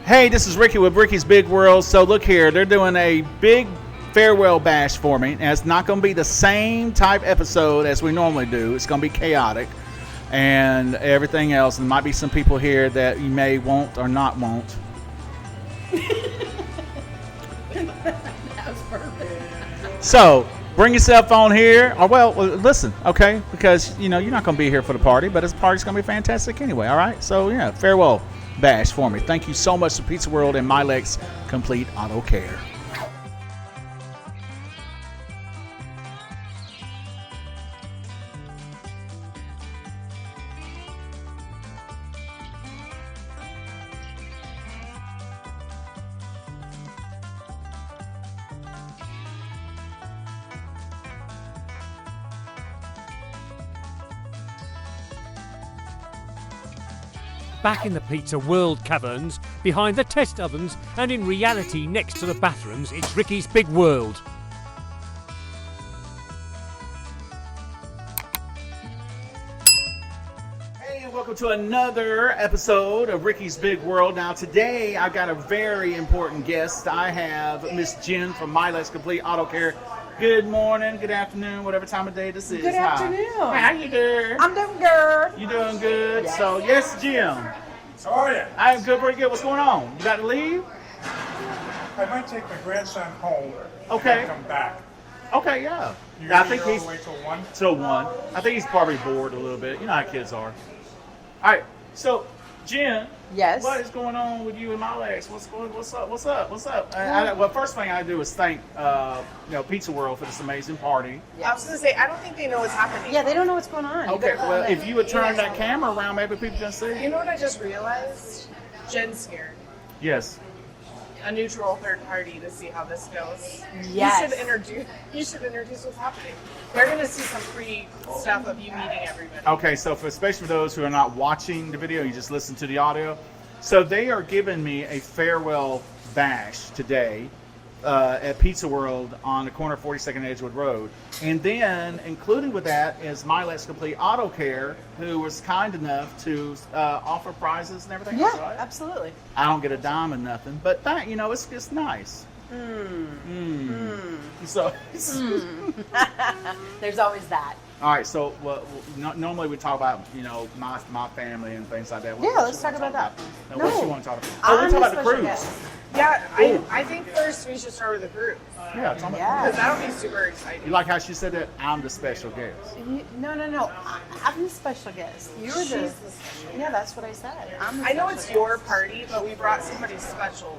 Hey, this is Ricky with Ricky's Big World. So look here, they're doing a big farewell bash for me. And it's not going to be the same type episode as we normally do. It's going to be chaotic and everything else. And there might be some people here that you may want or not want. That was perfect. So bring your cell phone here. Or well, listen, okay? Because, you know, you're not going to be here for the party, but this party's going to be fantastic anyway, all right? So, yeah, farewell bash for me. Thank you so much to Pizza World and Milex Complete Auto Care. Back in the pizza world caverns, behind the test ovens, and in reality next to the bathrooms, it's Ricky's Big World. Hey, welcome to another episode of Ricky's Big World. Now today I've got a very important guest. I have Miss Jen from Milex Complete Auto Care. Good morning, good afternoon, whatever time of day this is. Good afternoon. Hi, how you doing? I'm doing good. You doing good? Yes. So, yes, Jim. How are you? I'm good, pretty good. What's going on? You got to leave? I might take my grandson home. Okay. And come back. Okay, yeah. You I gonna think be all he's the way till 1? till 1. I think he's probably bored a little bit. You know how kids are. All right. So, Jen. Yes. What is going on with you and Milex? What's up? What's up? Well, first thing I do is thank Pizza World for this amazing party. Yes. I was going to say, I don't think they know what's happening. Yeah, they don't know what's going on. You Okay. gotta Well, call if in. you would turn that camera around, maybe people can see. You know what I just realized? Jen's here. Yes. A neutral third party to see how this goes. Yes. You should introduce what's happening. They're going to see some free stuff of you meeting everybody. Okay, so especially for those who are not watching the video, you just listen to the audio. So they are giving me a farewell bash today at Pizza World on the corner of 42nd Edgewood Road. And then, including with that, is Milex Complete Auto Care, who was kind enough to offer prizes and everything Yeah, else, right? absolutely. I don't get a dime and nothing, but that, it's just nice. So, There's always that. all right, so normally we talk about, my family and things like that. Yeah, let's talk about that. What No. you want to talk about? I'm we talk about the the special cruise. guest. Yeah, Ooh. I think first we should start with the group. Yeah, talk about Yeah. Because that'll be super exciting. You like how she said that? I'm the special guest. No. I'm the special guest. You're the. She's the special Yeah, that's what I said. I'm the I know special it's guest. your party, but we brought somebody special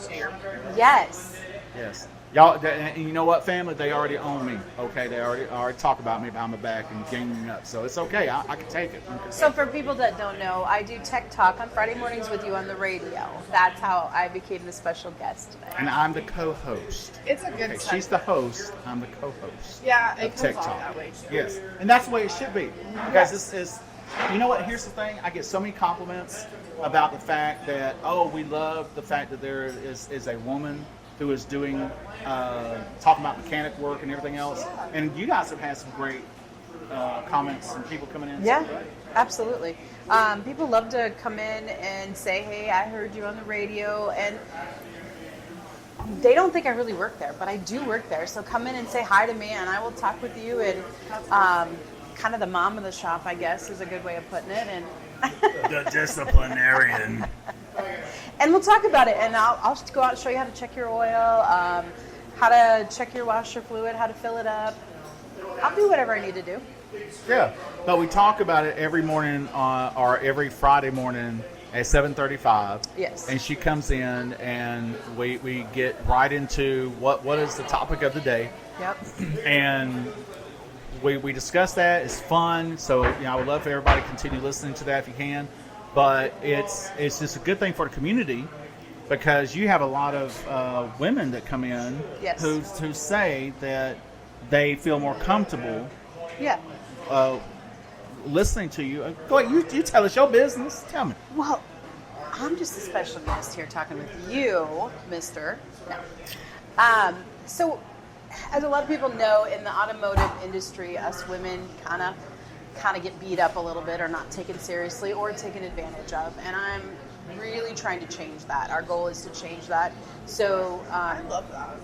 to your party. Yes. Yes. Y'all, and you know what, family? They already own me. Okay, they already talk about me behind my back and gang me up. So it's okay. I can take it. So for people that don't know, I do Tech Talk on Friday mornings with you on the radio. That's how I became the special guest today. And I'm the co-host. It's a good Okay, time. she's the host. I'm the co-host. Yeah, it of comes Tech off Talk. that way too. Yes, and that's the way it should be. Guys, this is. You know what? Here's the thing. I get so many compliments about the fact that we love the fact that there is a woman who is doing talking about mechanic work and everything else. And you guys have had some great comments and people coming in. Yeah, absolutely. People love to come in and say, hey, I heard you on the radio. And they don't think I really work there, but I do work there. So come in and say hi to me, and I will talk with you. And kind of the mom of the shop, I guess, is a good way of putting it. And The disciplinarian. And we'll talk about it, and I'll just go out and show you how to check your oil, how to check your washer fluid, how to fill it up. I'll do whatever I need to do. Yeah, but we talk about it every morning or every Friday morning at 7:35. Yes. And she comes in, and we get right into what is the topic of the day. Yep. And we discuss that. It's fun. So I would love for everybody to continue listening to that if you can. But it's just a good thing for the community because you have a lot of women that come in Yes. who say that they feel more comfortable Yeah. listening to you. Go ahead, you tell us your business. Tell me. Well, I'm just a special guest here talking with you, mister. No. So, as a lot of people know, in the automotive industry, us women kind of get beat up a little bit or not taken seriously or taken advantage of. And I'm really trying to change that. Our goal is to change that. So I love that.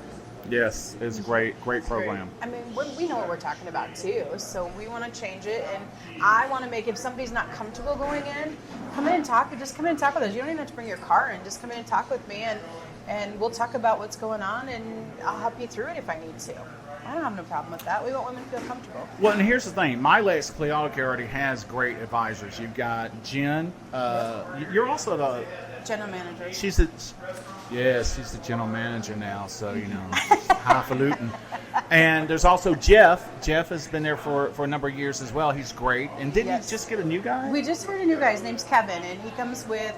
Yes, it's a great program. I mean, we know what we're talking about too, so we want to change it, and I want to make, if somebody's not comfortable going in, come in and talk. Just come in and talk with us. You don't even have to bring your car in. Just come in and talk with me, and we'll talk about what's going on, and I'll help you through it if I need to. I don't have no problem with that. We want women to feel comfortable. Well, and here's the thing. Milex Complete Auto Care already has great advisors. You've got Jen. You're also the General manager. she's the general manager now, so, highfalutin. And there's also Jeff. Jeff has been there for a number of years as well. He's great. And didn't Yes. you just get a new guy? We just hired a new guy. His name's Kevin, and he comes with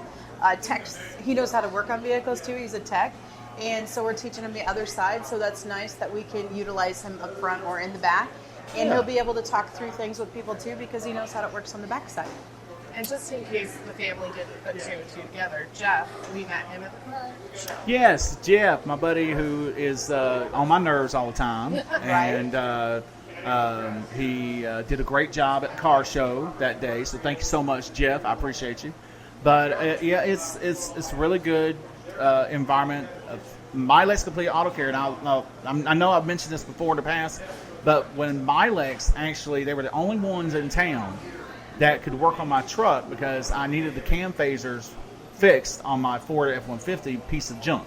tech. He knows how to work on vehicles too. He's a tech. And so we're teaching him the other side, so that's nice that we can utilize him up front or in the back. And he'll be able to talk through things with people too, because he knows how it works on the back side. And just in case the family didn't put two and two together, Jeff, we met him at the car show. Yes, Jeff, my buddy who is on my nerves all the time. And he did a great job at the car show that day. So thank you so much, Jeff. I appreciate you. But it's a really good environment of Milex Complete Auto Care. And I know I've mentioned this before in the past, but when Milex, actually, they were the only ones in town that could work on my truck because I needed the cam phasers fixed on my Ford F-150 piece of junk.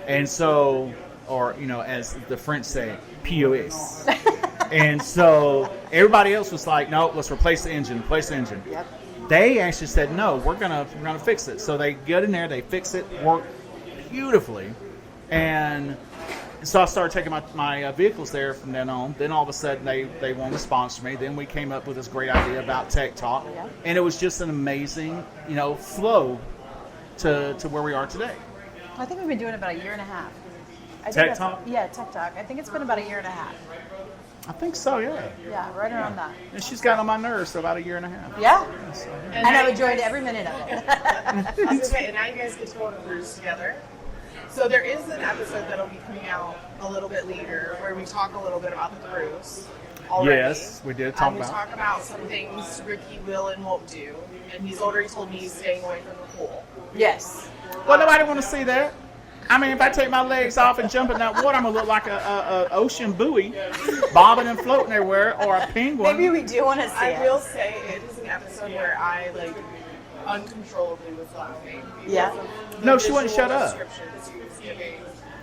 And so, or, as the French say, POS. And so everybody else was like, no, let's replace the engine. Yep. They actually said, no, we're gonna fix it. So they get in there, they fix it, work beautifully. And so I started taking my vehicles there from then on. Then all of a sudden they wanted to sponsor me. Then we came up with this great idea about Tech Talk. Yeah. And it was just an amazing, flow to where we are today. I think we've been doing it about a year and a half. Tech Talk? Yeah, Tech Talk. I think it's been about a year and a half. I think so, yeah. Yeah, right around that. And she's gotten on my nerves for about a year and a half. Yeah. And And I've now enjoyed every minute of it. I was gonna say, and now you guys get to go on a cruise together. So there is an episode that'll be coming out a little bit later where we talk a little bit about the cruise already. Yes, we did talk We about. talk about some things Ricky will and won't do. And he's already told me he's staying away from the pool. Yes. Well, nobody want to see that. I mean, if I take my legs off and jump in that water, I'm gonna look like a ocean buoy, bobbing and floating everywhere, or a penguin. Maybe we do want to see I it. will say it is an episode where I uncontrollably was laughing. Yeah. because of the No, she wouldn't visual shut up. descriptions he was giving.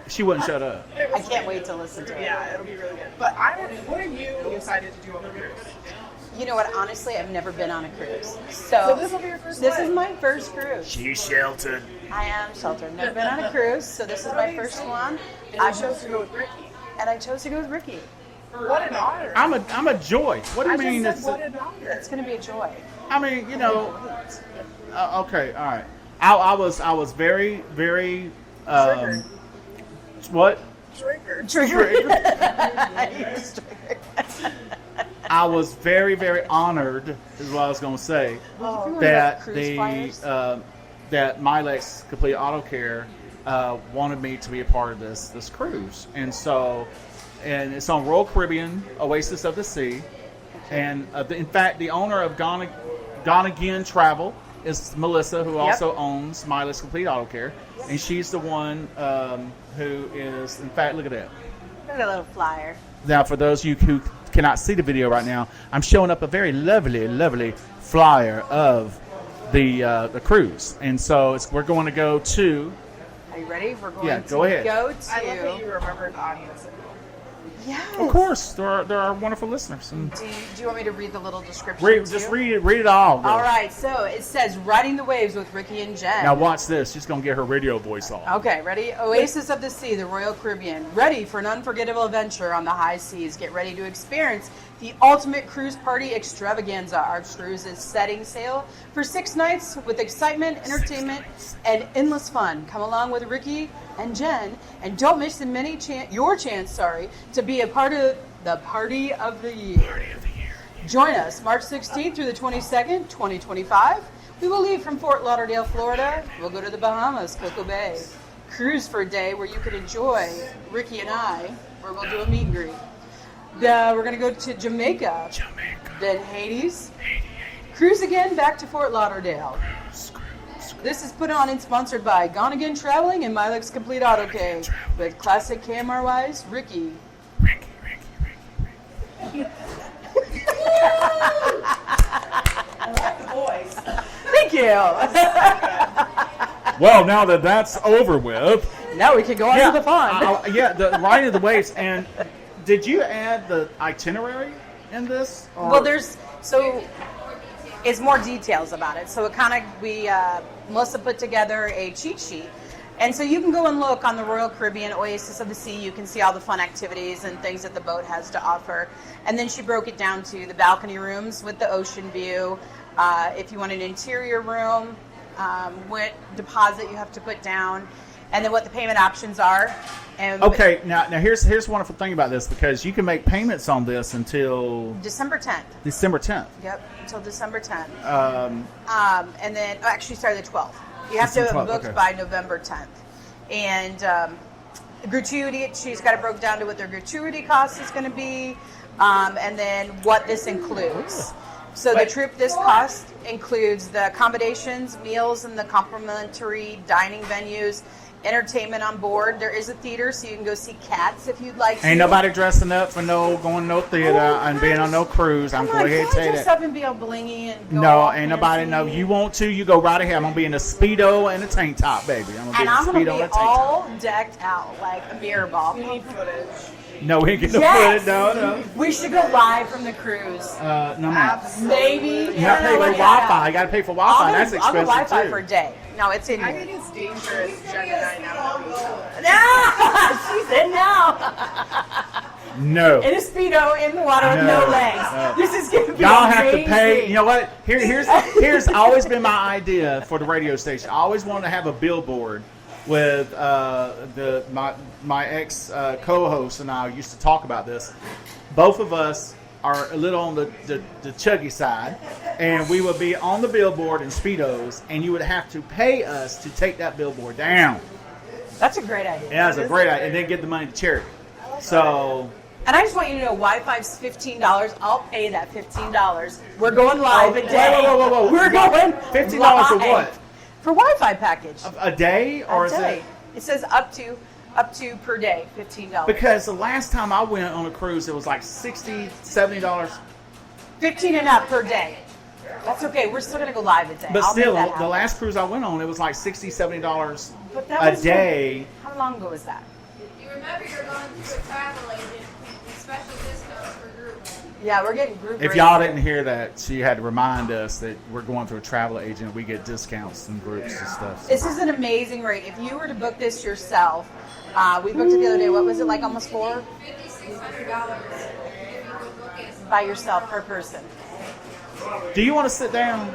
She wouldn't shut up. It I was can't wait to listen to it. Yeah, it'll be really good. But what are you excited to do on the cruise? You know what? Honestly, I've never been on a cruise. So this will be your first This one. is my first cruise. She's sheltered. I am sheltered. Never been on a cruise, so this is my first one. And I chose to go with Ricky. And I chose to go with Ricky. What an honor. I'm a joy. What do you I mean? just It's said, what an honor. It's going to be a joy. I mean, okay, all right. I was very, very. Triggered. What? Triggered. I was very, very honored, is what I was going to say, that that Milex Complete Auto Care wanted me to be a part of this cruise, and it's on Royal Caribbean, Oasis of the Sea, and in fact, the owner of Gone Again Travel is Melissa, who also owns Milex Complete Auto Care, and she's the one who is, in fact, look at that. Look at a little flyer. Now, for those of you who cannot see the video right now, I'm showing up a very lovely, lovely flyer of the cruise, and so we're going to go to. Are you ready? We're going to go ahead. go I love that to. you remembered the audience. Yes. Of course, there are wonderful listeners. And Do you want me to read the little description? just too? read it all. Girl. All right. So it says, "Riding the waves with Ricky and Jen." Now watch this. She's gonna get her radio voice on. Okay, ready? Oasis of the Sea, the Royal Caribbean. Ready for an unforgettable adventure on the high seas. Get ready to experience the ultimate cruise party extravaganza. Our cruise is setting sail for 6 nights with excitement, entertainment, and endless fun. Come along with Ricky and Jen, and don't miss your chance to be a part of the Party of the Year. Join us March 16th through the 22nd, 2025. We will leave from Fort Lauderdale, Florida. We'll go to the Bahamas, Cocoa Bay. Cruise for a day where you can enjoy Ricky and I, where we'll do a meet and greet. We're going to go to Jamaica. Then Hades. Cruise again back to Fort Lauderdale. This is put on and sponsored by Gone Again Traveling and Milex Complete Auto Care with classic KMRY's Ricky. Ricky. I like the voice. Thank you. Well, now that that's over with, Now we can go on to the fun. the riding of the waves. And did you add the itinerary in this? Or? Well, it's more details about it. So Melissa put together a cheat sheet. And so you can go and look on the Royal Caribbean Oasis of the Sea. You can see all the fun activities and things that the boat has to offer. And then she broke it down to the balcony rooms with the ocean view. If you want an interior room, what deposit you have to put down, and then what the payment options are. And Okay, now here's the wonderful thing about this, because you can make payments on this until December 10th. December 10th. Yep, until December 10th. And then, actually, sorry, the 12th. You have to December have 12th, booked okay. by November 10th. And gratuity, she's got it broke down to what their gratuity cost is going to be, and then what this includes. So the trip, this cost includes the accommodations, meals, and the complimentary dining venues, entertainment on board. There is a theater, so you can go see Cats if you'd like to. Ain't nobody dressing up for going no theater and being on no cruise. I'm Come going on, to go ahead and can I tell you dress that. up and be all blingy and go No, all ain't nobody. fancy? No, you want to? You go right ahead. I'm gonna be in a Speedo and a tank top, baby. I'm And I'm gonna be going in a to Speedo and be a tank top. all decked out like a mirror ball. We need footage. No, we ain't getting Yes. no footage. No. We should go live from the cruise. No, ma'am. Maybe. You gotta pay for Wi-Fi. You gotta pay for Wi-Fi. That's I'll go expensive Wi-Fi too. for a day. No, it's in I here. think it's dangerous, Gemini now. She said no. No. In a Speedo in the water with no No. legs. No. This is going to be Y'all have to amazing. pay. You know what? Here's always been my idea for the radio station. I always wanted to have a billboard with my ex co-host and I used to talk about this. Both of us are a little on the chuggy side, and we would be on the billboard in Speedos, and you would have to pay us to take that billboard down. That's a great idea. Yeah, that's a great idea, and then give the money to charity. So. And I just want you to know, Wi-Fi's $15. I'll pay that $15. We're going live a day. Whoa. We're going $15 for live. what? For Wi-Fi package. A day, or A is day. it? It says up to per day, $15. Because the last time I went on a cruise, it was like $60, $70. 15 and up per day. That's okay. We're still gonna go live a day. But I'll make still, that the happen. last cruise I went on, it was like $60, $70 But that a was day. How long ago was that? You remember you're going through a travel agent with special discounts for groups. Yeah, we're getting group If rates. y'all didn't hear that, she had to remind us that we're going through a travel agent. We get discounts and groups and stuff. This is an amazing rate. If you were to book this yourself, we booked it the other day. What was it, like almost $4? $5,600 if you would book it. By yourself per person. Do you want to sit down?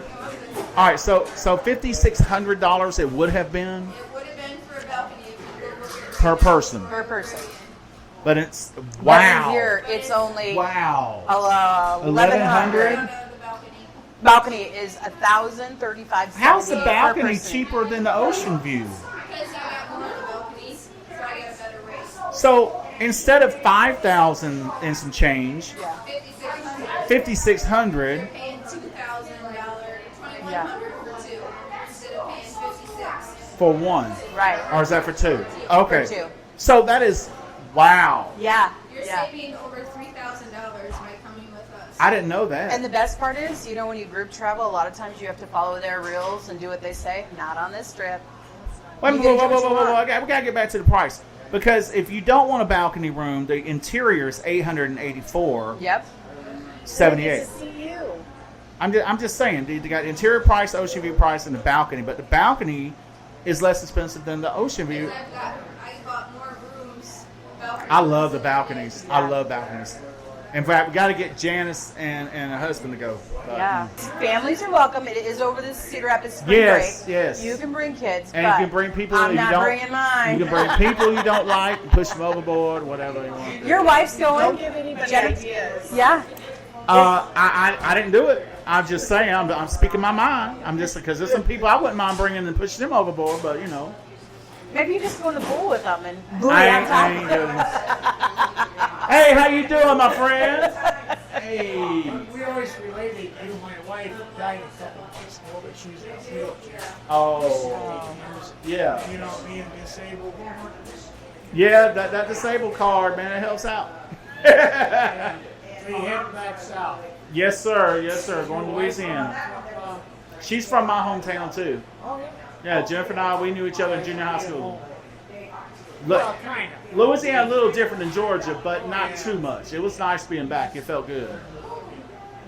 All right, so $5,600 it would have been It would have been for a balcony if you were booking. per person, Per person. but it's But wow. in here, it's only Wow. 1,100. Out of the balcony. Balcony is $1,035. How's the per balcony person. cheaper than the ocean view? Because I got one of the balconies, so I got a better rate. So instead of 5,000 and some change, Yeah. 5,600. Paying $2,000, $2,100 Yeah. for two instead of paying $56. For one, Right. or is that for two? Okay. For two. So that is wow. Yeah. You're Yeah. saving over $3,000 by coming with us. I didn't know that. And the best part is, you know, when you group travel, a lot of times you have to follow their rules and do what they say. Not on this trip. Wait, You whoa, get whoa, to whoa, what whoa, you whoa! want. We gotta get back to the price, because if you don't want a balcony room, the interior is $884.78. Yep. It's to see you. I'm just saying, they got interior price, ocean view price, and the balcony, but the balcony is less expensive than the ocean view. I bought more rooms. Balconies. I love the balconies. I love balconies. In fact, we got to get Janice and her husband to go. Yeah. Families are welcome. It is over the Cedar Rapids spring Yes, break. yes. You can bring kids, And but you can bring people I'm you not don't. bringing mine. You can bring people you don't like and push them overboard, whatever you want to do. Your wife's going. Don't give anybody Jenna- ideas. Yeah. I didn't do it. I'm just saying. I'm speaking my mind. I'm just because there's some people I wouldn't mind bringing and pushing them overboard, but you know. Maybe you just go in the pool with them and booty I on ain't top. doing this. Hey, how you doing, my friend? Hey. We always close related to my wife died a couple of months ago, but she's in a wheelchair. Oh, yeah. You know, being disabled. Yeah, that disabled card, man, it helps out. So you head back south. Yes, sir. Yes, sir. Going to Louisiana. She's from my hometown, too. Oh, yeah. Yeah, Jennifer and I, we knew each other in junior high school. Look, Well, kind of. Louisiana a little different than Georgia, but not too much. It was nice being back. It felt good.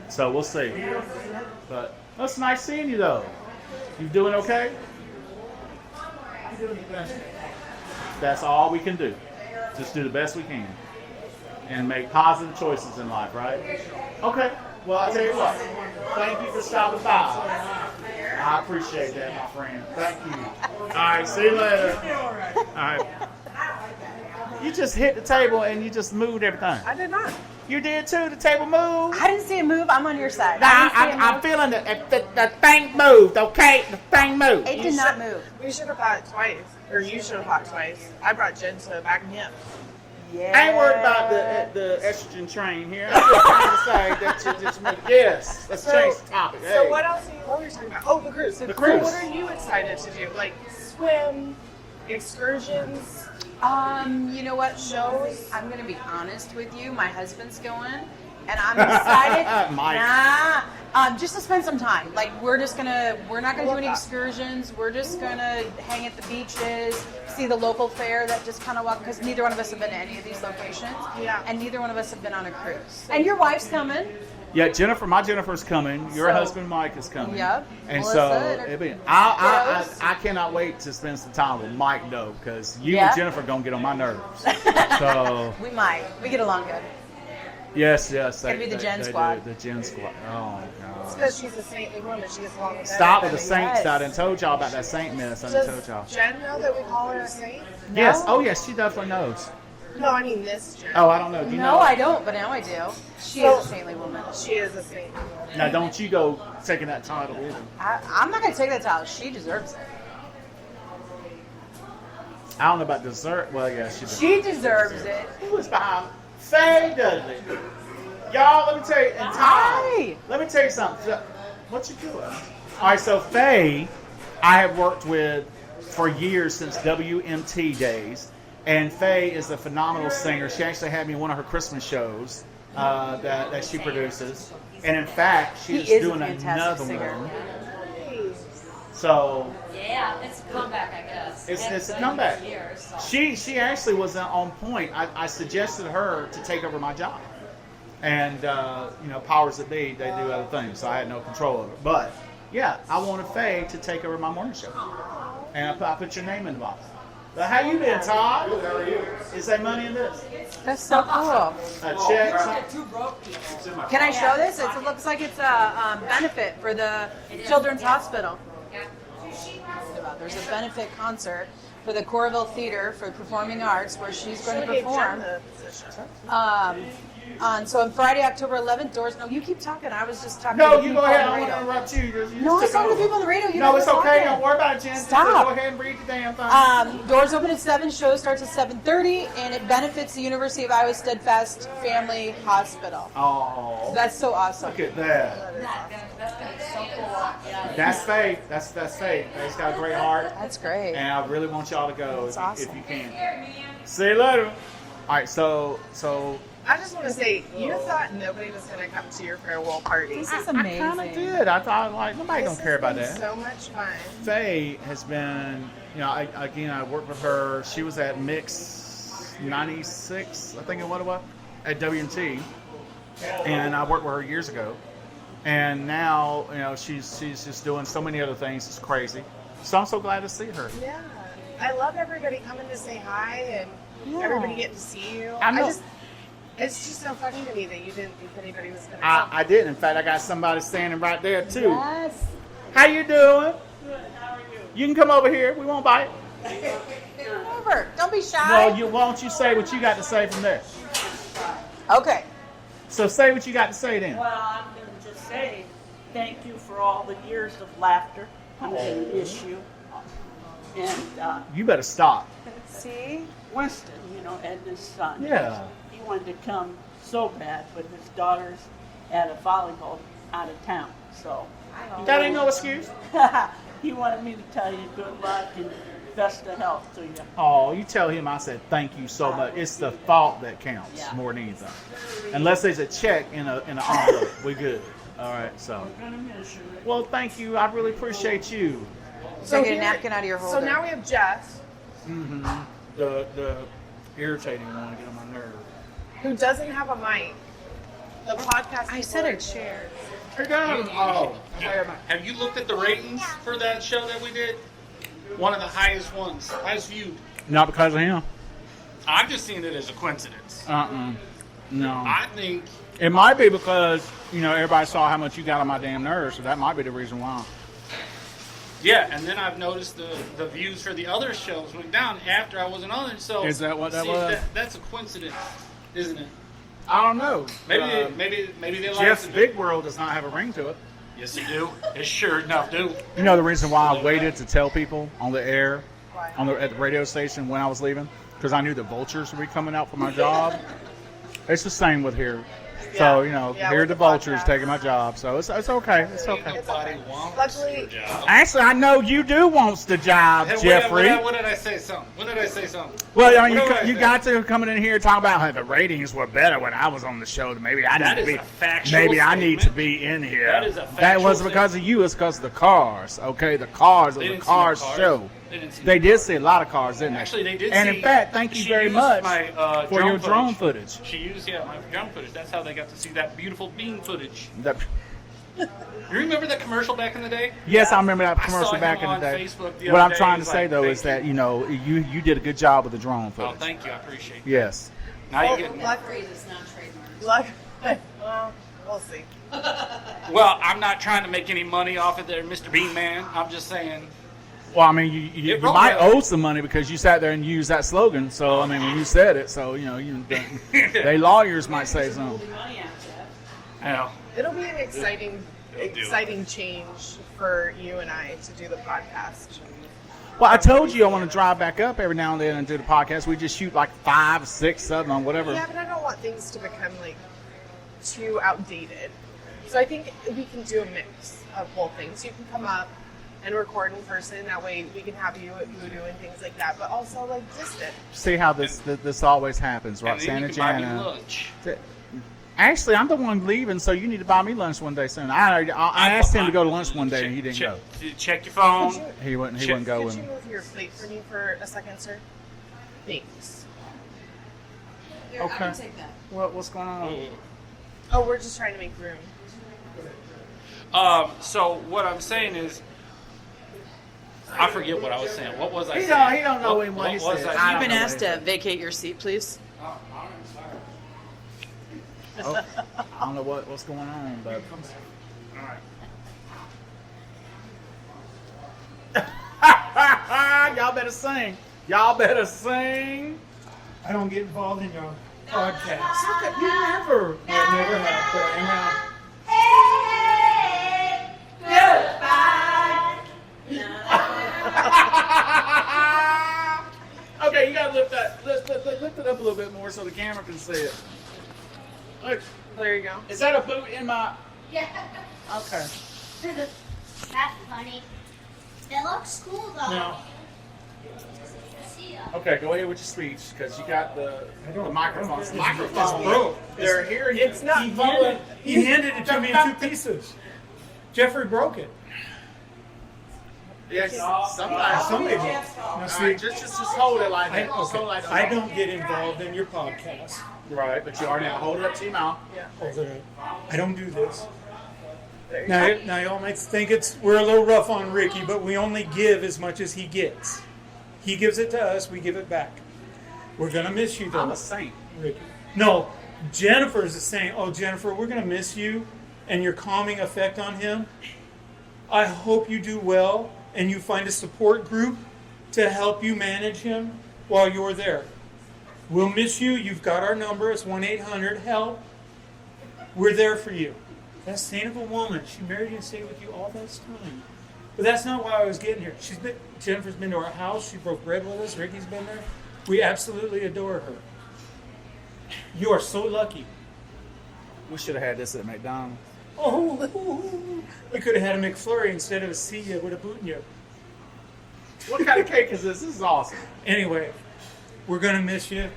So we'll see. But it's nice seeing you, though. You doing okay? I'm doing the best. That's all we can do. Just do the best we can. And make positive choices in life, right? Okay. Well, I'll tell you what. Thank you for stopping by. I appreciate that, my friend. Thank you. All right, see you later. All right. You just hit the table and you just moved everything. I did not. You did too. The table moved. I didn't see it move. I'm on your side. Nah, I didn't see it I'm move. feeling the thing moved. Okay, the thing moved. It did not move. We should have thought twice, or you should have thought twice. I brought Jen to back me up. Yeah. I ain't worried about the estrogen train here. I'm just trying to say that you just moved. Yes, let's change the topic. So Hey. what else were we talking about? Oh, the cruise. The cruise. What are you excited to do? Like swim, excursions? You know what? Shows? I'm gonna be honest with you. My husband's going, and I'm excited. Mike. Just to spend some time. Like we're not gonna do any excursions. We're just gonna hang at the beaches, see the local fair that just kind of walk. Because neither one of us have been to any of these locations, Yeah. and neither one of us have been on a cruise. And your wife's coming. Yeah, my Jennifer's coming. Your So- husband Mike is coming. Yep. And Melissa, so and I cannot wait to spend some time with Mike though, because you Yeah. and Jennifer gonna get on my nerves. So We get along good. yes. Gonna be the Jen squad. The Jen squad. Oh It's god. because she's a saintly woman. She gets along with Stop with the everybody. saints. Yes. I done told y'all about that saint mess. I done told y'all. Does Jen know that we call her a saint? Yes. No? Oh yes, she definitely knows. No, I mean this Jen. Oh, I don't know. Do you No, know? I don't, but now I do. She So- is a saintly woman. She is a saint. Now don't you go taking that title either. I'm not gonna take that title. She deserves it. I don't know about dessert. Well, yeah, she does. She deserves it. Who is behind? Faye Dudley. Y'all, let me tell you. And Todd, Hi. let me tell you something. So, what you doing? All right, so Faye, I have worked with for years since WMT days, and Faye is a phenomenal singer. She actually had me in one of her Christmas shows that she produces, and in fact, she He is a doing fantastic another singer. one. So Yeah, it's a comeback, I guess. it's a been comeback. years, so. She actually was on point. I suggested her to take over my job, and powers that be, they do other things, so I had no control over it. But yeah, I wanted Faye to take over my morning show, and I put your name in the box. But how you been, Todd? How are you? Is there money in this? That's so cool. A check? Something? Can I show this? It looks like it's a benefit for the Children's Hospital. There's a benefit concert for the Coralville Theater for Performing Arts where she's going to perform. So on Friday, October 11th, doors. No, you keep talking. I was just talking. No, to you people go ahead. on I the don't want to radio. interrupt you. You No, I just was talking took to people on the radio. You No, guys it's were okay. talking. Don't worry about it, Jen. Just Stop. go ahead and read the damn thing. Doors open at 7, show starts at 7:30, and it benefits the University of Iowa Steadfast Family Hospital. Oh, That's so awesome. look at that. That's gonna be so cool. Yeah. That's Faye. That's Faye. Faye's got a great heart. That's great. And I really want y'all to go if, That's if awesome. you can. See you later. All right, so I just want to say, you thought nobody was going to come to your farewell party. This is I kind amazing. of did. I thought nobody This don't care about has that. been so much fun. Faye has been, I worked with her. She was at Mix 96, I think it was, at WMT, and I worked with her years ago. And now, she's just doing so many other things. It's crazy. So I'm so glad to see her. Yeah. I love everybody coming to say hi and everybody getting to see you. I know. It's just so funny to me that you didn't think anybody was going to I, come. I did. In fact, I got somebody standing right there too. Yes. How you doing? Good. How are you? You can come over here. We won't bite. Come over. Don't be shy. Well, why don't you say what you got to say from there? Okay. So say what you got to say then. Well, I'm going to just say thank you for all the years of laughter. I'm going to miss you. And You better stop. See? Winston, Edna's son. Yeah. He wanted to come so bad, but his daughters at a volleyball out of town. So That ain't no excuse. he wanted me to tell you good luck and best of health to you. Oh, you tell him I said thank you so much. It's the thought that counts more than anything. Unless there's a check in an envelope, we good. All right, so. We're gonna miss you. Well, thank you. I really appreciate you. So get a napkin out of your holder. So now we have Jeff, The irritating one to get on my nerve. who doesn't have a mic. The podcast. I said a chair. Oh, Have you looked at the ratings for that show that we did? One of the highest ones, highest viewed. not because of him. I'm just seeing it as a coincidence. No. I think It might be because, everybody saw how much you got on my damn nerves, so that might be the reason why. Yeah, and then I've noticed the views for the other shows went down after I wasn't on it. So Is that what that was? That's a coincidence, isn't it? I don't know. Maybe they like Jeff's it. Big World does not have a ring to it. Yes, they do. It sure enough do. You know the reason why I waited to tell people on the air, at the radio station when I was leaving? Because I knew the vultures would be coming out for my job. It's the same with here. So, here are the vultures taking my job. So it's okay. It's okay. Nobody wants Luckily- your job. Actually, I know you do wants the job, Jeffrey. When did I say something? When did I say something? Well, I mean, What did I you say? got to coming in here and talk about how the ratings were better when I was on the show. Maybe I That need to is be. a factual Maybe I need to statement. be in here. That is a That factual wasn't because of you. It's because of the cars. Okay, the cars of They the didn't see no cars cars. show. They didn't see They no did see a lot of cars, didn't they? Actually, they did And see. in fact, thank you she very used much my, for your drone footage. She used my drone footage. That's how they got to see that beautiful bean footage. That- You remember that commercial back in the day? Yes, I remember that I commercial saw him back in the on day. Facebook the What other I'm day. trying He to was say like, though "Thank is that you did a good job with the drone Oh, footage. thank you. I appreciate it. Yes. Now you're getting. That phrase is not trademarked. Well, we'll see. Well, I'm not trying to make any money off of there, Mr. Bean Man. I'm just saying. Well, I mean, you It rolled might well. owe some money because you sat there and used that slogan. So, I mean, when you said it, so, they lawyers might say something. Hell, It'll be an exciting do. change for you and I to do the podcast. Well, I told you I want to drive back up every now and then and do the podcast. We just shoot like 5, 6, 7 on whatever. Yeah, but I don't want things to become too outdated. So I think we can do a mix of both things. You can come up and record in person. That way we can have you at Voodoo and things like that. But also distant. See how this always happens, and then Roxanne you and can buy me Jana. lunch. Actually, I'm the one leaving, so you need to buy me lunch one day soon. I asked him to go to lunch one day, and he didn't go. Check your phone. He wouldn't go Could with you me. move your plate for me for a second, sir? Thanks. Here, I can take that. What's going on? Oh, we're just trying to make room. So what I'm saying is, I forget what I was saying. What was I He saying? don't know what he was said. I You've saying? been asked to vacate your seat, please. Oh, I don't know what's going on, but y'all better sing. Y'all better sing. I don't get involved in your podcast. You never. I never have, but I am out. Okay, you gotta lift it up a little bit more so the camera can see it. Look, There you go. is that a boot in my? Yeah. Okay. That's funny. It looks cool though. No, See ya. Okay, go ahead with your speech because you got the microphones. The It's microphones. broke. They're here. It's not. He handed it to me in 2 pieces. Jeffrey broke it. Yes. Sometimes. Somebody broke it. Now All see, right, just hold it like that. Just hold it like that. I don't get involved in your podcast. Right, but you are now. Hold it up to your mouth. Hold it up. I don't do this. Now y'all might think we're a little rough on Ricky, but we only give as much as he gets. He gives it to us, we give it back. We're gonna miss you though, I'm a saint. Ricky. No, Jennifer's a saint. Oh, Jennifer, we're gonna miss you and your calming effect on him. I hope you do well and you find a support group to help you manage him while you're there. We'll miss you. You've got our number. It's 1-800-HELP. We're there for you. That saint of a woman. She married you and stayed with you all this time. But that's not why I was getting here. Jennifer's been to our house. She broke bread with us. Ricky's been there. We absolutely adore her. You are so lucky. We should have had this at McDonald's. Oh, we could have had a McFlurry instead of a see ya with a boot in you. What kind of cake is this? This is awesome. Anyway, we're gonna miss you.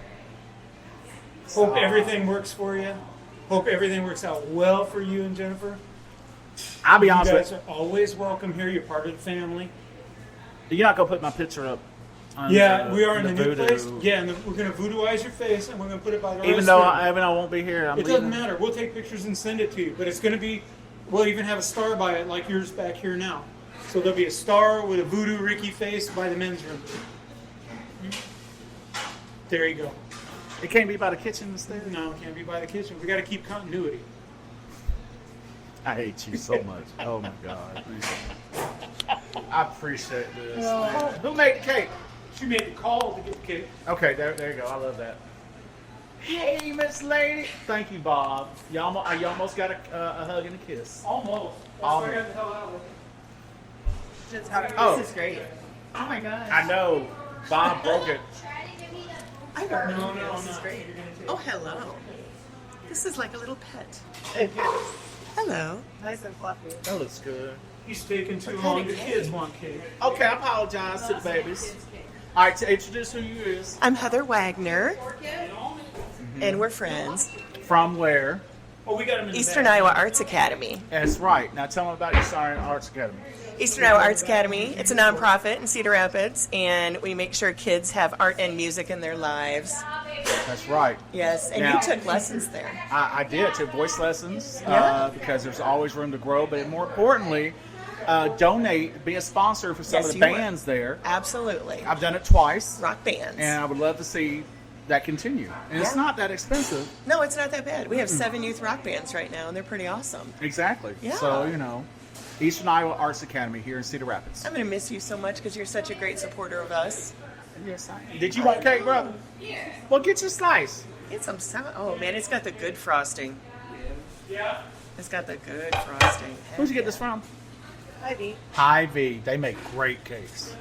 Hope everything works for you. Hope everything works out well for you and Jennifer. I'll be honest You with guys are always welcome here. You're part of the family. you. You're not going to put my picture up on We are in the new voodoo. place. Yeah, and we're going to voodooize your face, and we're going to put it by the Even though I won't be here, I'm it leaving. doesn't matter. We'll take pictures and send it to you. But it's going to be, we'll even have a star by it like yours back here now. So there'll be a star with a voodoo Ricky face by the men's room. There you go. It can't be by the kitchen instead? No, it can't be by the kitchen. We got to keep continuity. I hate you so much. Oh my God. I appreciate this. Man. Who made the cake? She made the call to get the cake. Okay, there you go. I love that. Hey, Miss Lady. Thank you, Bob. You almost got a hug and a kiss. Almost. Almost. I got the hell out of it. Oh, This is great. Oh my god. I know. Bob broke it. I don't know. No, This is great. Oh, hello. This is like a little pet. It is Hello. nice and fluffy. That looks good. He's taking too long. The kids want cake. Okay, I apologize to the babies. All right, to introduce who you is. I'm Heather Wagner, and we're friends. From where? Oh, we got him in Eastern the back. Iowa Arts Academy. That's right. Now tell them about Eastern Arts Academy. Eastern Iowa Arts Academy. It's a nonprofit in Cedar Rapids, and we make sure kids have art and music in their lives. That's right. Yes, and Now- you took lessons there. I did. Took voice lessons Yeah. because there's always room to grow. But more importantly, donate, be a sponsor for some Yes, of the you were. bands there. Absolutely. I've done it twice, Rock bands. and I would love to see that continue. And it's Yeah. not that expensive. No, it's not that bad. We have 7 youth rock bands right now, and they're pretty awesome. Exactly. Yeah. So, Eastern Iowa Arts Academy here in Cedar Rapids. I'm going to miss you so much because you're such a great supporter of us. Yes, I am. Did you want cake, brother? Yeah. Well, get your slice. Get some oh man, it's got the good frosting. Yeah. It's got the good frosting. Where'd you get this from? Ivy. Hy-Vee. They make great cakes.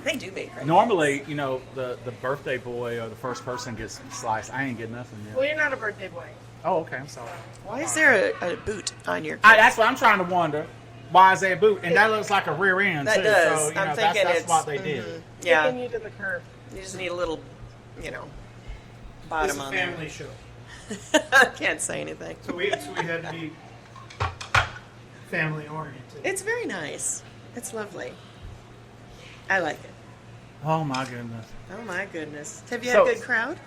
They do make great. Normally, the birthday boy or the first person gets sliced. I ain't get nothing Well, yet. you're not a birthday boy. Oh, okay. I'm sorry. Why is there a boot on your? That's what I'm trying to wonder. Why is there a boot? And that looks like a rear end, That too. does. So, I'm thinking that's it's what they did. Yeah, Taking you to the curb. you just need a little, It's bottom a on family show. there. I can't say anything. So we had to be family oriented. It's very nice. It's lovely. I like it. Oh, my goodness. Oh my goodness. Have you So- had a good crowd?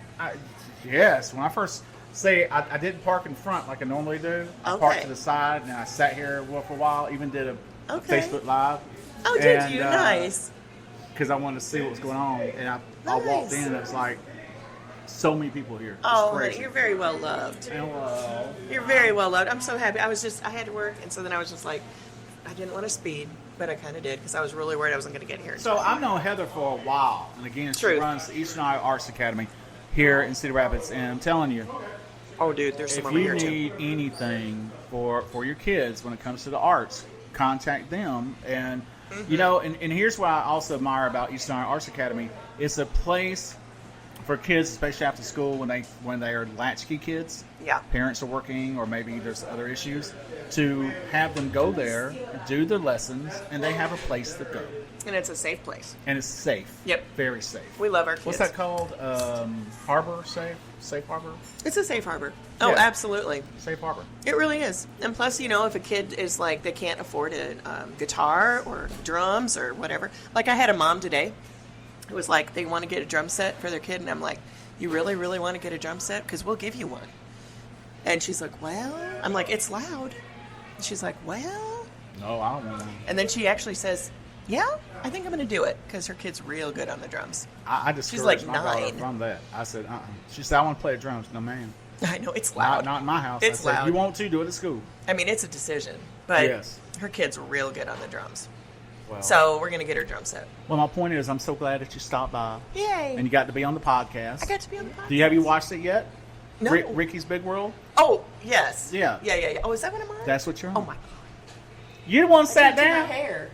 Yes. When I first... See, I didn't park in front like I normally do. I parked Okay. to the side, and I sat here for a while. Even did a Okay. Facebook Live. Oh, did And, you? Nice. Because I wanted to see what was going on. And I walked in, and it was like so many people here. It's Oh, honey, crazy. you're very well loved. Hello. You're very well loved. I'm so happy. I had to work, and so then I was just like, I didn't want to speed, but I kind of did because I was really worried I wasn't going to get here. So I've known Heather for a while, and again, she Truth. runs the Eastern Iowa Arts Academy here in Cedar Rapids. And I'm telling you, Oh, dude, there's some if over you here too. need anything for your kids when it comes to the arts, contact them. And and here's what I also admire about Eastern Iowa Arts Academy: it's a place for kids, especially after school when they are latchkey kids. Yeah. Parents are working, or maybe there's other issues, to have them go there, do their lessons, and they have a place to go. And it's a safe place. And it's safe. Yep. Very safe. We love our kids. What's that called? Harbor safe? Safe harbor? It's a safe harbor. Oh, Yeah. absolutely. Safe harbor. It really is. And plus, if a kid is like, they can't afford a guitar or drums or whatever. Like, I had a mom today who was like, they want to get a drum set for their kid. And I'm like, you really, really want to get a drum set? Because we'll give you one. And she's like, well, I'm like, it's loud. And she's like, well. No, I don't want to. And then she actually says, yeah, I think I'm going to do it because her kid's real good on the drums. I discouraged She's like my daughter 9. from that. I said, She said, I want to play the drums. No, man. I know, it's loud. Not in my house. It's I said, loud. You want to, do it at school. I mean, it's a decision. But Yes. her kid's real good on the drums. Well, So we're going to get her drum set. well, my point is, I'm so glad that you stopped by. Yay. And you got to be on the podcast. I got to be on the podcast. Have you watched it yet? No. Ricky's Big World? Oh, yes. Yeah. Yeah. Oh, is that what I'm on? That's what you're on. Oh, my God. You the one I sat didn't do down? my hair.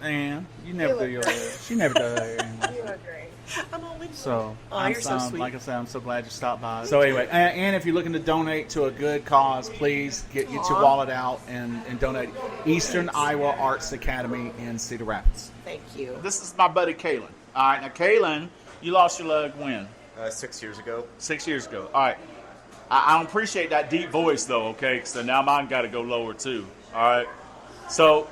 And you never do your hair. She never does her hair. You look great. I'm only. So, You're so sweet. like I said, I'm so glad you stopped by. So anyway, and if you're looking to donate to a good cause, please get your wallet out and donate. Eastern Iowa Arts Academy in Cedar Rapids. Thank you. This is my buddy Kaylin. All right, now Kaylin, you lost your leg when? 6 years ago. 6 years ago. All right. I don't appreciate that deep voice though, okay? So now mine got to go lower too. All right. So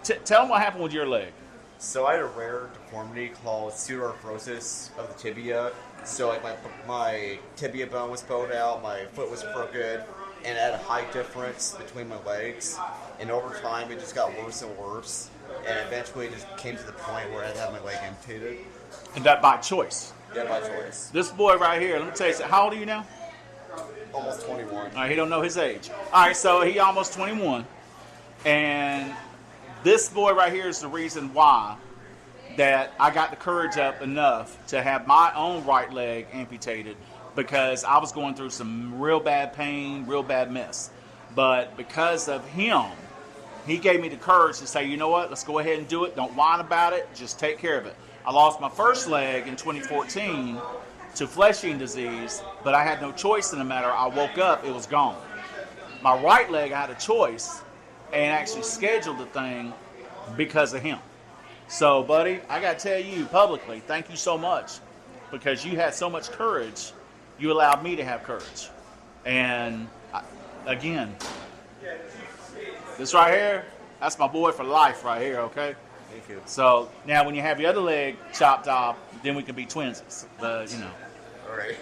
tell them what happened with your leg. So I had a rare deformity called pseudoarthrosis of the tibia. So like my tibia bone was bowed out, my foot was crooked, and I had a height difference between my legs. And over time, it just got worse and worse. And eventually, it just came to the point where I had to have my leg amputated. And that by choice. Yeah, by choice. This boy right here, let me tell you something. How old are you now? Almost 21. All right, he don't know his age. All right, so he almost 21. And this boy right here is the reason why that I got the courage up enough to have my own right leg amputated, because I was going through some real bad pain, real bad mess. But because of him, he gave me the courage to say, you know what, let's go ahead and do it. Don't whine about it. Just take care of it. I lost my first leg in 2014 to flesh-eating disease, but I had no choice in the matter. I woke up, it was gone. My right leg, I had a choice and actually scheduled the thing because of him. So, buddy, I got to tell you publicly, thank you so much, because you had so much courage. You allowed me to have courage. And again, this right here, that's my boy for life right here, okay? Thank you. So now when you have your other leg chopped off, then we can be twinsies. But, you know. All right.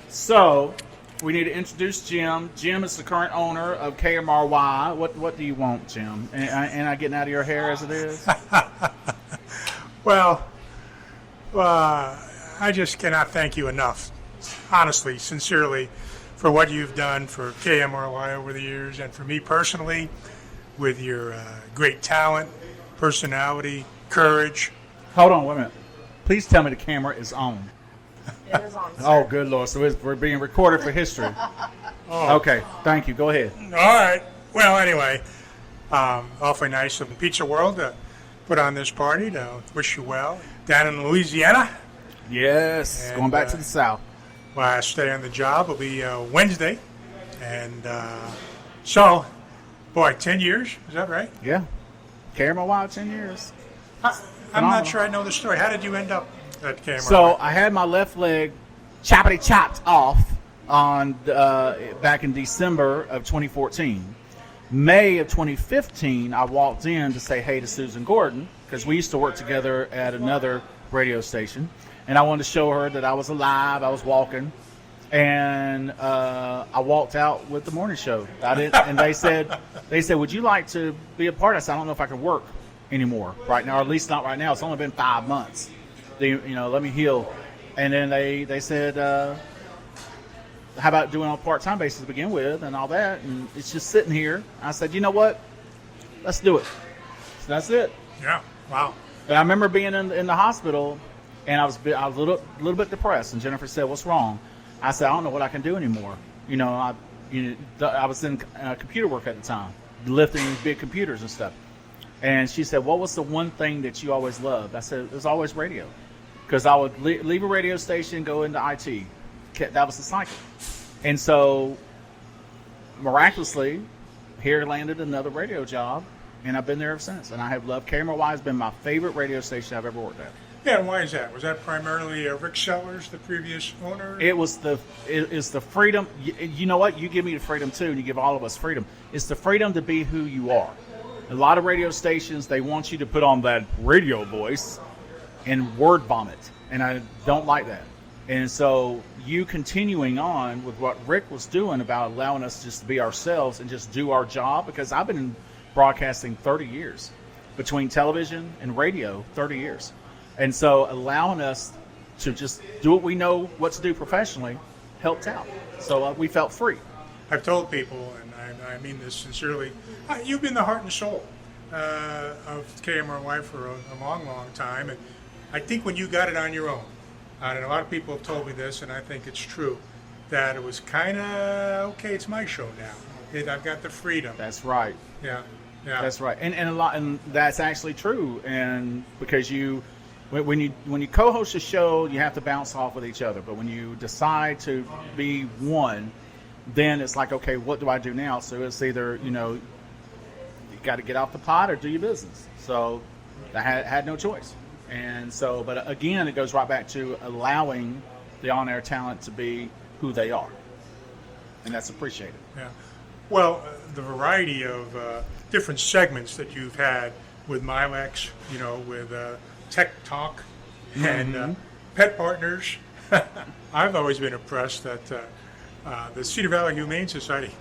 So we need to introduce Jim. Jim is the current owner of KMRY. What do you want, Jim? And I getting out of your hair as it is? Well, I just cannot thank you enough, honestly, sincerely, for what you've done for KMRY over the years, and for me personally, with your great talent, personality, courage. Hold on, wait a minute. Please tell me the camera is on. It is on, sir. Oh, good Lord. So we're being recorded for history. Oh. Okay, thank you. Go ahead. All right. Well, anyway, awfully nice of Pizza World to put on this party to wish you well. Down in Louisiana. Yes, And, going back to the South. Last day on the job will be Wednesday. And so, boy, 10 years, is that right? Yeah. KMRY 10 years. I'm not sure I know the story. How did you end up at KMRY? So I had my left leg chopped off on back in December of 2014. May of 2015, I walked in to say hey to Susan Gordon, because we used to work together at another radio station, and I wanted to show her that I was alive, I was walking, and I walked out with the morning show. I did, and they said, would you like to be a part? I said, I don't know if I can work anymore right now, or at least not right now. It's only been 5 months. Let me heal. And then they said, how about doing it on a part-time basis to begin with and all that? And it's just sitting here. I said, you know what? Let's do it. So that's it. Yeah, wow. But I remember being in the hospital, and I was a little bit depressed. And Jennifer said, what's wrong? I said, I don't know what I can do anymore. I was in computer work at the time, lifting big computers and stuff. And she said, what was the one thing that you always loved? I said, it was always radio. Because I would leave a radio station, go into IT. That was the cycle. And so, miraculously, here landed another radio job, and I've been there ever since. And I have loved KMRY. Has been my favorite radio station I've ever worked at. Yeah, and why is that? Was that primarily Rick Sellers, the previous owner? It's the freedom. You know what? You give me the freedom too, and you give all of us freedom. It's the freedom to be who you are. A lot of radio stations, they want you to put on that radio voice and word vomit, and I don't like that. And so you continuing on with what Rick was doing about allowing us just to be ourselves and just do our job, because I've been in broadcasting 30 years, between television and radio, 30 years. And so allowing us to just do what we know what to do professionally helped out. So we felt free. I've told people, and I mean this sincerely, you've been the heart and soul of KMRY for a long, long time. And I think when you got it on your own, and a lot of people have told me this, and I think it's true, that it was kind of, okay, it's my show now. I've got the freedom. That's right. Yeah. That's right. And that's actually true. And because you when you co-host a show, you have to bounce off with each other. But when you decide to be one, then it's like, okay, what do I do now? So it's either, you got to get off the pot or do your business. So I had no choice. And so, but again, it goes right back to allowing the on-air talent to be who they are. And that's appreciated. Yeah. Well, the variety of different segments that you've had with Milex, with Tech Talk and Pet Partners. I've always been impressed that the Cedar Valley Humane Society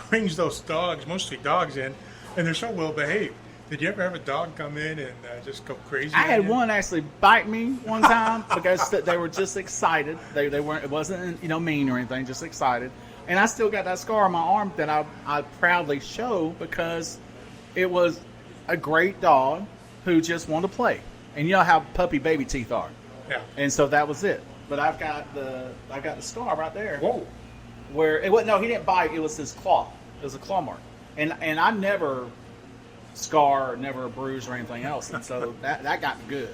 brings those dogs, mostly dogs, in, and they're so well behaved. Did you ever have a dog come in and just go crazy? I had one actually bite me one time because they were just excited. They weren't. It wasn't mean or anything. Just excited. And I still got that scar on my arm that I proudly show because it was a great dog who just wanted to play. And you know how puppy baby teeth are. Yeah. And so that was it. But I've got the scar right there. Whoa. Where it was, no, he didn't bite. It was his claw. It was a claw mark. And I never scar, never bruise or anything else. And so that got good.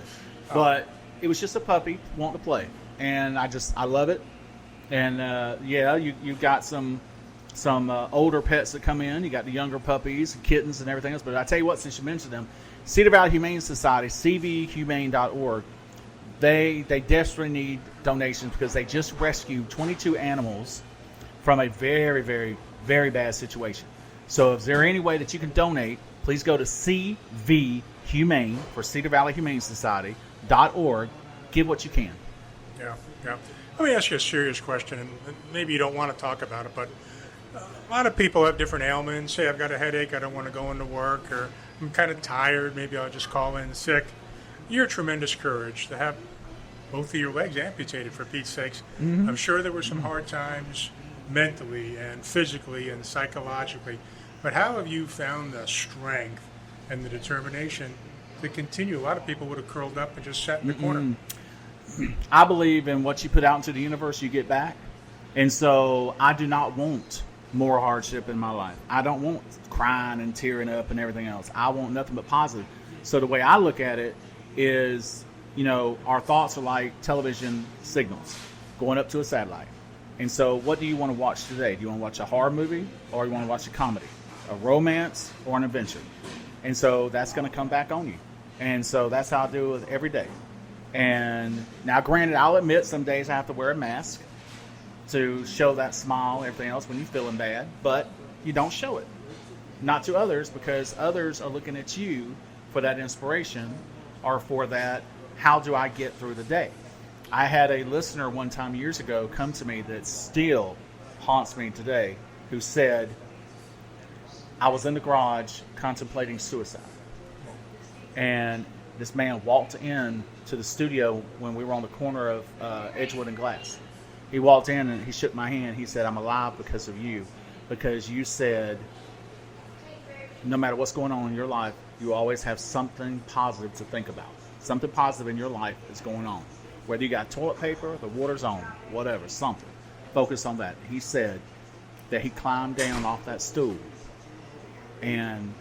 But it was just a puppy wanting to play. And I love it. And you've got some older pets that come in. You got the younger puppies, and kittens, and everything else. But I tell you what, since you mentioned them, Cedar Valley Humane Society, cvhumane.org, they desperately need donations because they just rescued 22 animals from a very, very, very bad situation. So if there any way that you can donate, please go to cvhumane for Cedar Valley Humane Society.org. Give what you can. Yeah. Let me ask you a serious question, and maybe you don't want to talk about it, but a lot of people have different ailments. Say, I've got a headache, I don't want to go into work, or I'm kind of tired, maybe I'll just call in sick. You're tremendous courage to have both of your legs amputated, for Pete's sakes. I'm sure there were some hard times mentally and physically and psychologically, but how have you found the strength and the determination to continue? A lot of people would have curled up and just sat in the corner. I believe in what you put out into the universe, you get back. And so I do not want more hardship in my life. I don't want crying and tearing up and everything else. I want nothing but positive. So the way I look at it is, our thoughts are like television signals going up to a satellite. And so what do you want to watch today? Do you want to watch a horror movie or you want to watch a comedy, a romance or an adventure? And so that's going to come back on you. And so that's how I do it every day. And now, granted, I'll admit some days I have to wear a mask to show that smile and everything else when you're feeling bad, but you don't show it. Not to others, because others are looking at you for that inspiration or for that, how do I get through the day? I had a listener one time years ago come to me that still haunts me today, who said, I was in the garage contemplating suicide. And this man walked in to the studio when we were on the corner of Edgewood and Glass. He walked in and he shook my hand. He said, I'm alive because of you. Because you said, no matter what's going on in your life, you always have something positive to think about. Something positive in your life is going on. Whether you got toilet paper, the water's on, whatever, something. Focus on that. He said that he climbed down off that stool and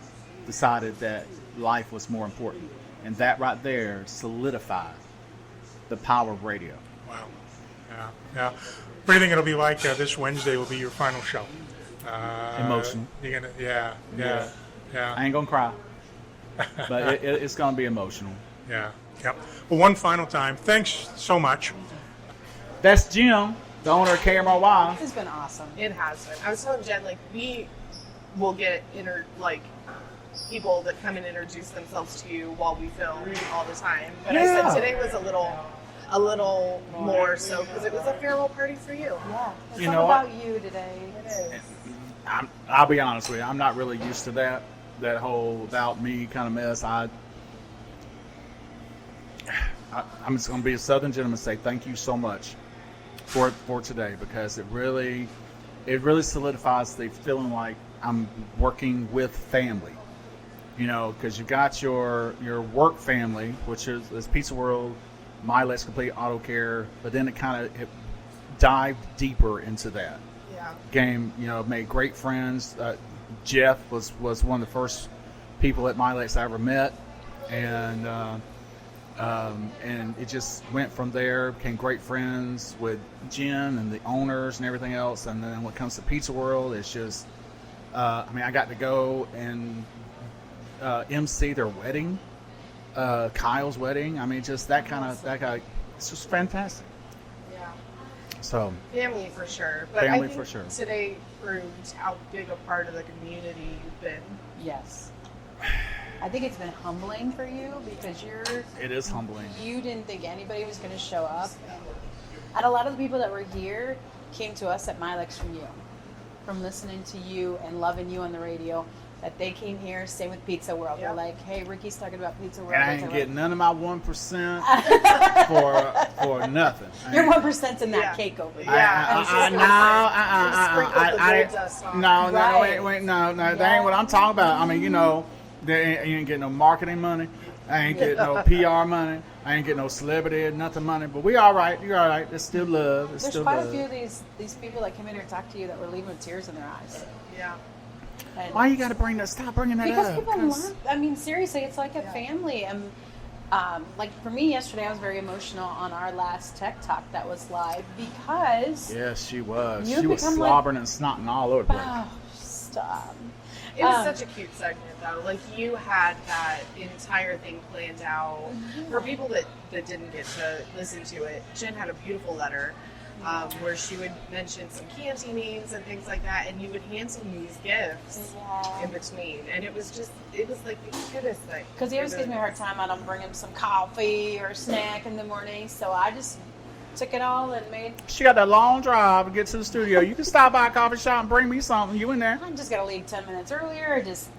decided that life was more important. And that right there solidified the power of radio. Wow. Yeah. What do you think it'll be like this Wednesday will be your final show? Emotional. You're gonna, yeah. I ain't going to cry. But it's going to be emotional. Yeah. Well, one final time, thanks so much. That's Jim, the owner of KMRY. It's been awesome. It has been. I was telling Jen, we will get people that come and introduce themselves to you while we film all the time. But I said today was a little more so because it was a farewell party for you. Yeah. It's You all know about what? you today. It is. I'll be honest with you. I'm not really used to that whole about me kind of mess. I'm just going to be a Southern gentleman and say thank you so much for today, because it really solidifies the feeling like I'm working with family. Because you've got your work family, which is Pizza World, Milex Complete Auto Care, but then it dived deeper into that. Yeah. Made great friends. Jeff was one of the first people at Milex I ever met, and And it just went from there, became great friends with Jen and the owners and everything else. And then when it comes to Pizza World, it's just, I got to go and MC their wedding, Kyle's wedding. I mean, just that kind of, it's just fantastic. Yeah. So. Family for sure. But Family I think for sure. today proved how big a part of the community you've been. Yes. I think it's been humbling for you because It is humbling. You didn't think anybody was going to show up. And a lot of the people that were here came to us at Milex from you. From listening to you and loving you on the radio. That they came here, same with Pizza World. They're like, hey, Ricky's talking about Pizza World. And I ain't getting none of my 1% for nothing. Your 1%'s in that cake over there. No, that ain't what I'm talking about. I mean, you ain't getting no marketing money. I ain't getting no PR money. I ain't getting no celebrity, nothing money. But we all right. You're all right. There's still love. There's quite a few of these people that came in here and talked to you that were leaving with tears in their eyes. Yeah. And why you got to bring that? Stop bringing that because up. People love. I mean, seriously, it's like a family. And like for me yesterday, I was very emotional on our last Tech Talk that was live because. Yes, she was. She was slobbering and snotting all over the place. Oh, stop. It was such a cute segment, though. Like, you had that entire thing planned out. For people that didn't get to listen to it, Jen had a beautiful letter where she would mention some candy names and things like that, and you would hand some these gifts in between. And it was like the cutest thing. Because he always gives me a hard time. I don't bring him some coffee or snack in the morning, so I just took it all and made. She got that long drive to get to the studio. You can stop by a coffee shop and bring me something. You in there? I'm just gonna leave 10 minutes earlier. Just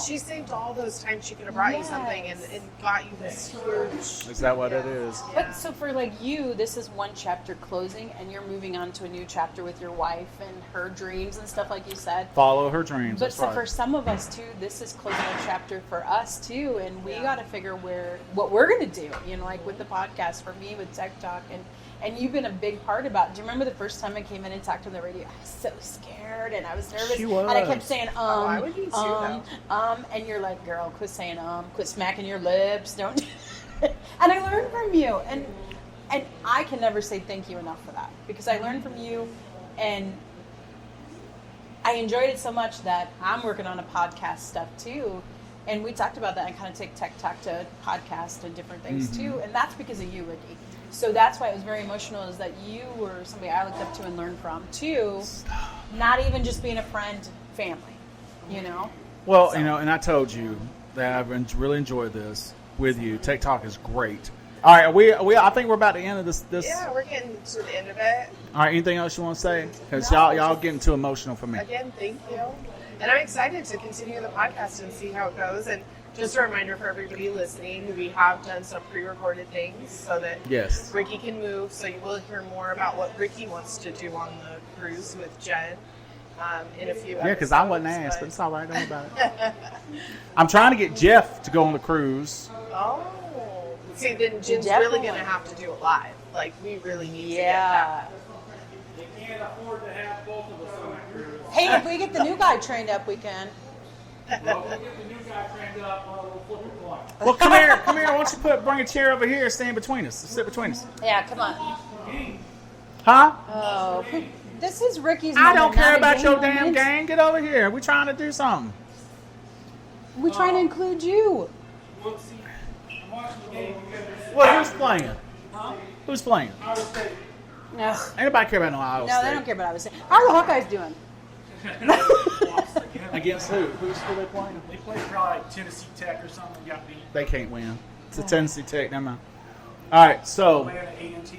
She saved all those times she could have brought you something and got you this huge. Is that what it is? But so for like you, this is one chapter closing, and you're moving on to a new chapter with your wife and her dreams and stuff, like you said. Follow her dreams. But so for some of us too, this is closing a chapter for us too, and we got to figure what we're gonna do. Like with the podcast, for me with Tech Talk, and you've been a big part about. Do you remember the first time I came in and talked on the radio? I was so scared and I was nervous, and I kept saying Why would you and you're like, girl, quit saying quit smacking your lips, don't. And I learned from you, and I can never say thank you enough for that, because I learned from you, and I enjoyed it so much that I'm working on a podcast stuff too. And we talked about that and kind of take Tech Talk to podcast and different things too. And that's because of you, Ricky. So that's why it was very emotional, is that you were somebody I looked up to and learned from too. Not even just being a friend, family, Well, and I told you that I've really enjoyed this with you. Tech Talk is great. All right, I think we're about to end of this. Yeah, we're getting to the end of it. All right, anything else you want to say? Because y'all getting too emotional for me. Again, thank you. And I'm excited to continue the podcast and see how it goes. And just a reminder for everybody listening, we have done some pre-recorded things so that Ricky can move. So you will hear more about what Ricky wants to do on the cruise with Jen in a few episodes. Yeah, because I wasn't asked, but it's all right. Don't worry about it. I'm trying to get Jeff to go on the cruise. Oh. See, then Jen's really going to have to do it live. Like, we really need to get that. They can't afford to have both of us on that cruise. Hey, if we get the new guy trained up, we can. Well, we'll get the new guy trained up, we'll flip a coin. Well, come here. Why don't you bring a chair over here, stand between us, sit between us. Yeah, come on. Huh? Oh, this is Ricky's. I don't care about your damn game. Get over here. We're trying to do something. We're trying to include you. Well, see, I'm watching the game together. Well, who's playing? Huh? Who's playing? Iowa State. No. Anybody care about Iowa State? No, they don't care about Iowa State. How are the Hawkeyes doing? Against who? Who's they playing? They played probably Tennessee Tech or something and got beat. They can't win. It's a Tennessee Tech. Never mind. All right, so. Atlanta A&T.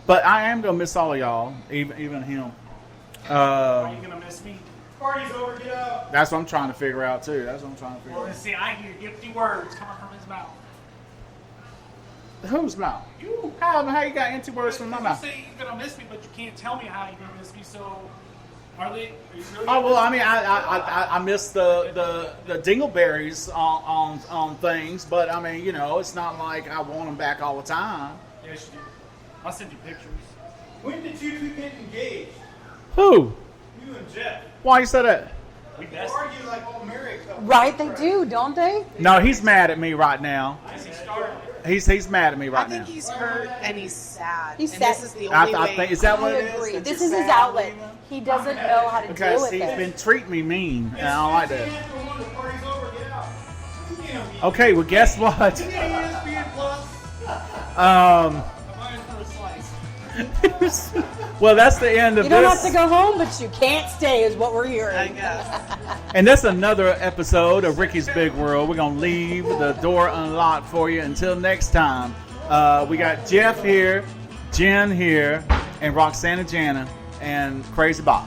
But I am gonna miss all of y'all, even him. Are you gonna miss me? Party's over. Get up. That's what I'm trying to figure out too. Well, see, I hear empty words coming from his mouth. Whose mouth? You. How you got empty words from my mouth? You say you're gonna miss me, but you can't tell me how you're gonna miss me. So, are you really? Oh well, I mean, I miss the dingleberries on things, but I mean, it's not like I want them back all the time. Yes, you do. I'll send you pictures. When did you two get engaged? Who? You and Jeff. Why you say that? We argue like all married couples. Right, they do, don't they? No, he's mad at me right now. Is he starting? He's mad at me I right think now. he's hurt and he's sad. He's and sad. This is the only way. think, is that what I it is? agree. That This you're is his sad? outlet. He doesn't know how to deal Because with he's it. been treating me mean, and I don't like that. Okay, well, guess what? Well, that's the end of You don't this. have to go home, but you can't stay, is what we're hearing. I guess. And that's another episode of Ricky's Big World. We're going to leave the door unlocked for you. Until next time, we got Jeff here, Jen here, and Roxana Jana, and Crazy Bob.